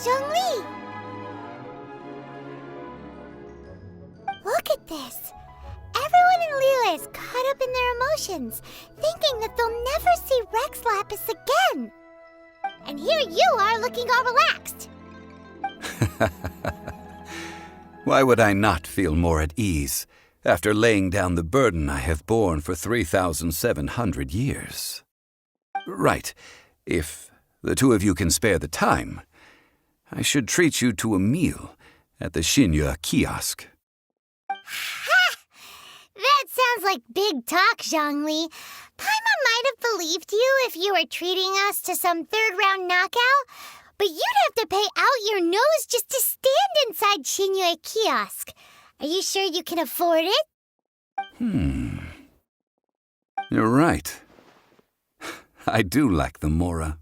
Zhongli! Look at this! Everyone in Liyue is caught up in their emotions, thinking that they'll never see Rex Lapis again. And here you are looking all relaxed. Why would I not feel more at ease after laying down the burden I have borne for 3,700 years? Right, if the two of you can spare the time, I should treat you to a meal at the Liyue kiosk. Ha! That sounds like big talk, Zhongli. Paimon might have believed you if you were treating us to some third-round knockout, but you'd have to pay out your nose just to stand inside Liyue kiosk. Are you sure you can afford it? You're right. I do lack the Mora.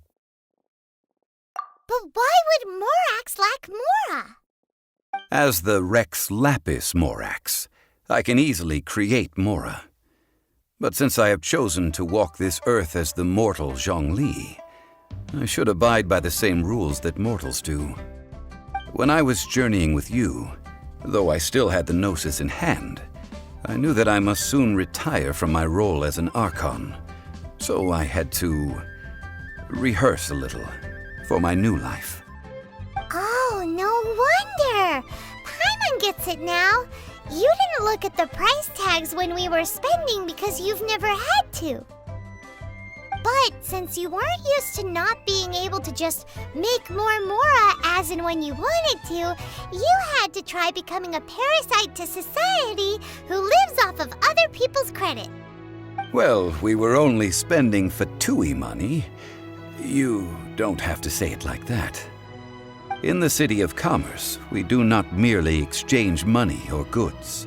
But why would Morax lack Mora? As the Rex Lapis Morax, I can easily create Mora. But since I have chosen to walk this earth as the mortal Zhongli, I should abide by the same rules that mortals do. When I was journeying with you, though I still had the Gnosis in hand, I knew that I must soon retire from my role as an Archon, so I had to rehearse a little for my new life. Oh, no wonder! Paimon gets it now. You didn't look at the price tags when we were spending because you've never had to. But since you weren't used to not being able to just make more Mora as and when you wanted to, you had to try becoming a parasite to society who lives off of other people's credit. Well, we were only spending Fatui money. You don't have to say it like that. In the City of Commerce, we do not merely exchange money or goods.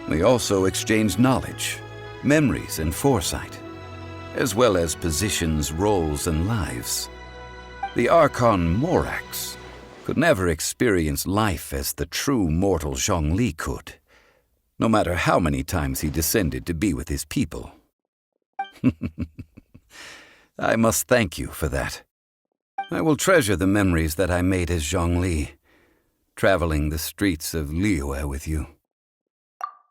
We also exchange knowledge, memories, and foresight, as well as positions, roles, and lives. The Archon Morax could never experience life as the true mortal Zhongli could, no matter how many times he descended to be with his people. I must thank you for that. I will treasure the memories that I made as Zhongli, traveling the streets of Liyue with you.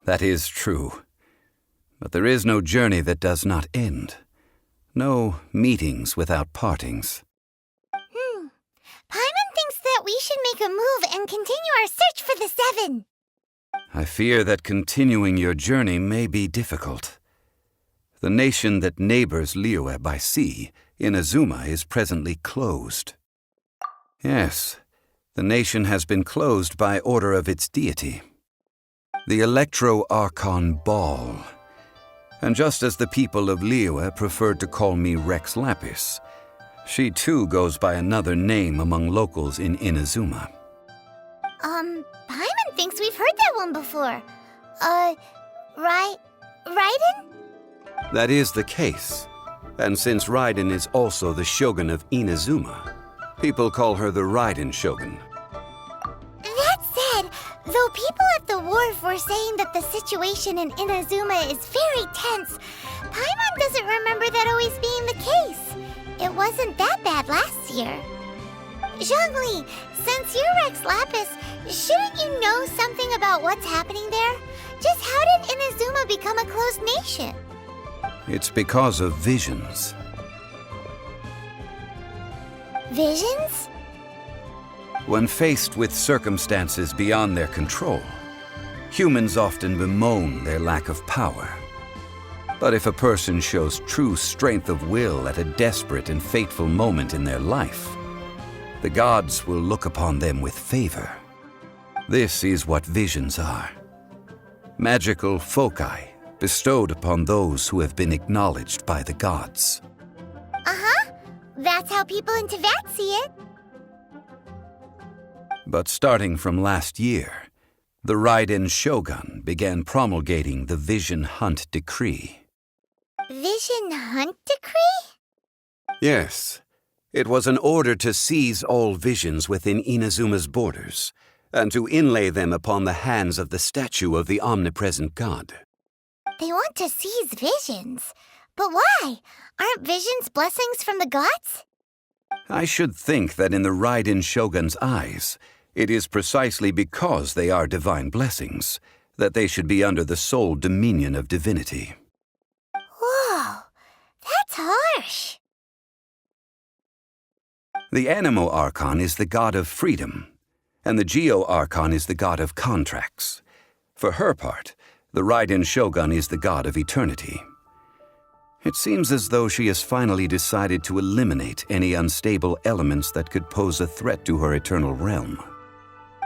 That is true, but there is no journey that does not end. No meetings without partings. Paimon thinks that we should make a move and continue our search for the Seven. I fear that continuing your journey may be difficult. The nation that neighbors Liyue by sea, Inazuma, is presently closed. Yes, the nation has been closed by order of its deity, the Electro-Archon Ball. And just as the people of Liyue preferred to call me Rex Lapis, she too goes by another name among locals in Inazuma. Paimon thinks we've heard that one before. Raiden? That is the case. And since Raiden is also the shogun of Inazuma, people call her the Raiden Shogun. That said, though people at the wharf were saying that the situation in Inazuma is very tense, Paimon doesn't remember that always being the case. It wasn't that bad last year. Zhongli, since you're Rex Lapis, shouldn't you know something about what's happening there? Just how did Inazuma become a closed nation? It's because of visions. Visions? When faced with circumstances beyond their control, humans often bemoan their lack of power. But if a person shows true strength of will at a desperate and fateful moment in their life, the gods will look upon them with favor. This is what visions are. Magical foci bestowed upon those who have been acknowledged by the gods. Uh-huh. That's how people in Teyvat see it. But starting from last year, the Raiden Shogun began promulgating the Vision Hunt Decree. Vision Hunt Decree? Yes. It was an order to seize all visions within Inazuma's borders, and to inlay them upon the hands of the statue of the omnipresent god. They want to seize visions. But why? Aren't visions blessings from the gods? I should think that in the Raiden Shogun's eyes, it is precisely because they are divine blessings that they should be under the sole dominion of divinity. Whoa, that's harsh. The Anemo Archon is the god of freedom, and the Geo Archon is the god of contracts. For her part, the Raiden Shogun is the god of eternity. It seems as though she has finally decided to eliminate any unstable elements that could pose a threat to her eternal realm.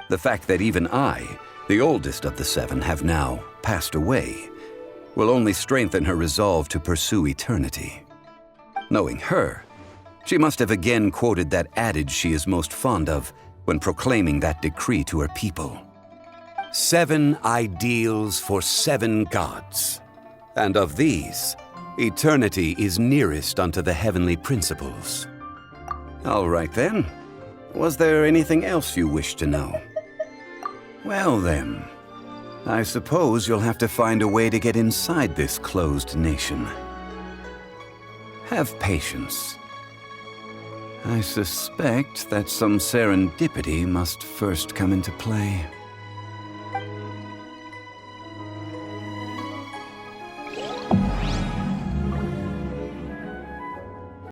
The fact that even I, the oldest of the seven, have now passed away will only strengthen her resolve to pursue eternity. Knowing her, she must have again quoted that adage she is most fond of when proclaiming that decree to her people. 7 ideals for 7 gods, and of these, eternity is nearest unto the heavenly principles. All right then. Was there anything else you wish to know? Well then, I suppose you'll have to find a way to get inside this closed nation. Have patience. I suspect that some serendipity must first come into play.